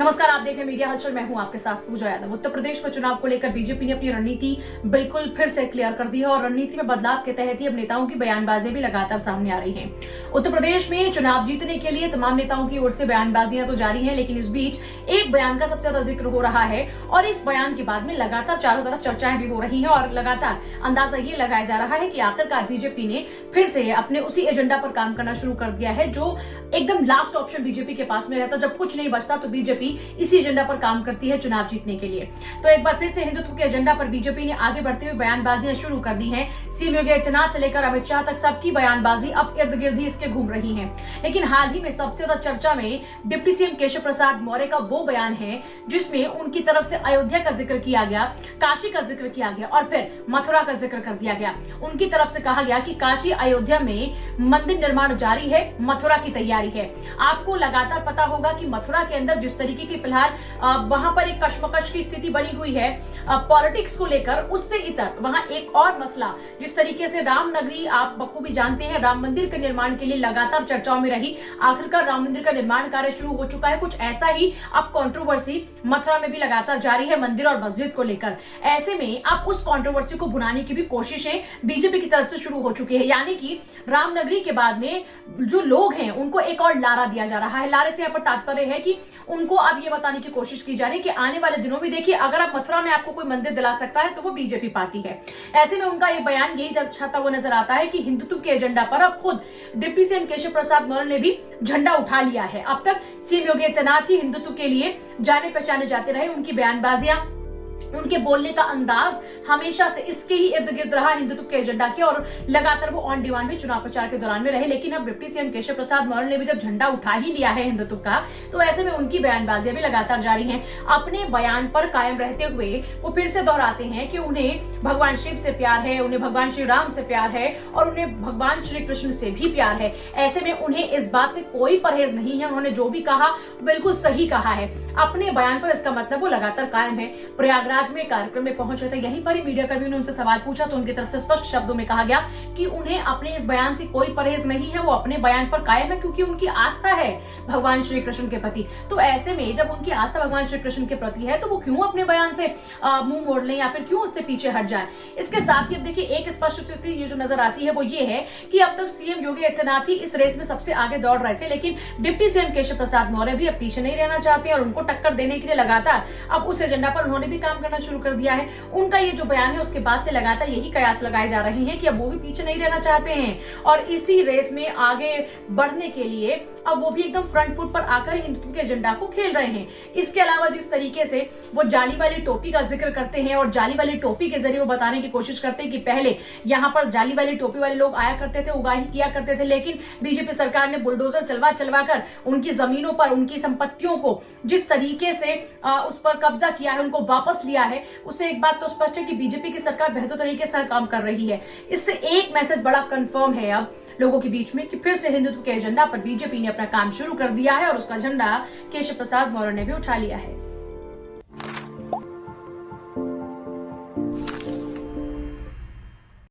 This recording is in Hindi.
नमस्कार, आप देख रहे हैं मीडिया हलचल। मैं हूं आपके साथ पूजा यादव। उत्तर प्रदेश में चुनाव को लेकर बीजेपी ने अपनी रणनीति बिल्कुल फिर से क्लियर कर दी है और रणनीति में बदलाव के तहत ही अब नेताओं की बयानबाजियां भी लगातार सामने आ रही हैं। उत्तर प्रदेश में चुनाव जीतने के लिए तमाम नेताओं की ओर से बयानबाजियां तो जारी है, लेकिन इस बीच एक बयान का सबसे ज्यादा जिक्र हो रहा है और इस बयान के बाद में लगातार चारों तरफ चर्चाएं भी हो रही है और लगातार अंदाजा ये लगाया जा रहा है कि आखिरकार बीजेपी ने फिर से अपने उसी एजेंडा पर काम करना शुरू कर दिया है जो एकदम लास्ट ऑप्शन बीजेपी के पास में रहता। जब कुछ नहीं बचता तो बीजेपी इसी एजेंडा पर काम करती है चुनाव जीतने के लिए। तो एक बार फिर से हिंदुत्व के एजेंडा पर बीजेपी ने आगे बढ़ते हुए बयानबाजियां शुरू कर दी हैं। सीएम योगी आदित्यनाथ से लेकर अमित शाह तक सबकी बयानबाजी अब इर्द गिर्द ही इसके घूम रही है। लेकिन हाल ही में सबसे ज्यादा चर्चा में डिप्टी सीएम केशव प्रसाद मौर्य का वो बयान है जिसमें उनकी तरफ से अयोध्या का जिक्र किया गया, काशी का जिक्र किया गया और फिर मथुरा का जिक्र कर दिया गया। उनकी तरफ से कहा गया कि काशी अयोध्या में मंदिर निर्माण जारी है, मथुरा की तैयारी है। आपको लगातार पता होगा कि मथुरा के अंदर जिस तरीके की फिलहाल वहां पर एक कश्मकश की स्थिति बनी हुई है पॉलिटिक्स को लेकर, उससे इतर वहां एक और मसला जिस तरीके से राम नगरी आप बखूबी जानते हैं, राम मंदिर के निर्माण के लिए लगातार चर्चाओं में रही। आखिरकार राम मंदिर का निर्माण कार्य शुरू हो चुका है। कुछ ऐसा ही अब कंट्रोवर्सी मथुरा में भी लगातार जारी है मंदिर और मस्जिद को लेकर। ऐसे में अब उस कंट्रोवर्सी को भुनाने की भी कोशिशें बीजेपी की तरफ से शुरू हो चुकी है, यानी कि राम नगरी के बाद में जो लोग हैं उनको एक और लारा दिया जा रहा है। लारे से यहाँ पर तात्पर्य है कि उनको अब ये बताने की कोशिश की जा रही है कि आने वाले दिनों में देखिए, अगर आप मथुरा में आपको कोई मंदिर दिला सकता है तो वो बीजेपी पार्टी है। ऐसे में उनका ये बयान यही दर्शाता हुआ नजर आता है कि हिंदुत्व के एजेंडा पर अब खुद डिप्टी सीएम केशव प्रसाद मौर्य ने भी झंडा उठा लिया है। अब तक सीएम योगी आदित्यनाथ ही हिंदुत्व के लिए जाने पहचाने जाते रहे। उनकी बयानबाजियां, उनके बोलने का अंदाज हमेशा से इसके ही इर्द गिर्द रहा हिंदुत्व के एजेंडा के और लगातार वो ऑन डिमांड भी चुनाव प्रचार के दौरान में रहे। लेकिन अब डिप्टी सीएम केशव प्रसाद मौर्य ने भी जब झंडा उठा ही लिया है हिंदुत्व का, तो ऐसे में उनकी बयानबाजियां भी लगातार जारी हैं। अपने बयान पर कायम रहते हुए वो फिर से दोहराते हैं कि उन्हें भगवान शिव से प्यार है, उन्हें भगवान श्री राम से प्यार है और उन्हें भगवान श्री कृष्ण से भी प्यार है। ऐसे में उन्हें इस बात से कोई परहेज नहीं है। उन्होंने जो भी कहा बिल्कुल सही कहा है। अपने बयान पर इसका मतलब वो लगातार कायम है। प्रयागराज में कार्यक्रम में पहुंचे थे, यहीं पर ही मीडिया कर्मियों ने उनसे सवाल पूछा तो उनकी तरफ से स्पष्ट शब्दों में कहा गया कि उन्हें अपने इस बयान से कोई परहेज नहीं है। वो अपने बयान पर कायम है क्योंकि उनकी आस्था है भगवान श्री कृष्ण के प्रति। तो ऐसे में जब उनकी आस्था भगवान श्री कृष्ण के प्रति है तो वो क्यों अपने बयान से मुंह मोड़ लें या फिर क्यों उससे पीछे हट जाए। इसके साथ ही अब देखिए एक स्पष्ट स्थिति ये जो नजर आती है वो ये है कि अब तक सीएम योगी आदित्यनाथ ही इस रेस में सबसे आगे दौड़ रहे थे, लेकिन डिप्टी सीएम केशव प्रसाद मौर्य भी अब पीछे नहीं रहना चाहते और उनको टक्कर देने के लिए लगातार अब उस एजेंडा पर उन्होंने भी काम करना शुरू कर दिया है। उनका ये जो बयान है उसके बाद से लगातार यही कयास लगाए जा रहे हैं कि अब वो भी पीछे नहीं रहना चाहते हैं और इसी रेस में आगे बढ़ने के लिए अब वो भी एकदम फ्रंट फुट पर आकर हिंदुत्व के एजेंडा को खेल रहे हैं। इसके अलावा जिस तरीके से वो जाली वाली टोपी का जिक्र करते हैं और जाली वाली टोपी के जरिए वो बताने की कोशिश करते हैं कि पहले यहाँ पर जाली वाली टोपी वाले लोग आया करते थे, उगाही किया करते थे, लेकिन बीजेपी सरकार ने बुलडोजर चलवा कर उनकी जमीनों पर, उनकी संपत्तियों को जिस तरीके से उस पर कब्जा किया है, उनको वापस लिया है, उससे एक बात तो स्पष्ट है कि बीजेपी की सरकार बेहतर तरीके से काम कर रही है। इससे एक मैसेज बड़ा कंफर्म है अब लोगों के बीच में कि फिर से हिंदुत्व के एजेंडा पर बीजेपी ने अपना काम शुरू कर दिया है और उसका झंडा केशव प्रसाद मौर्य ने भी उठा लिया है।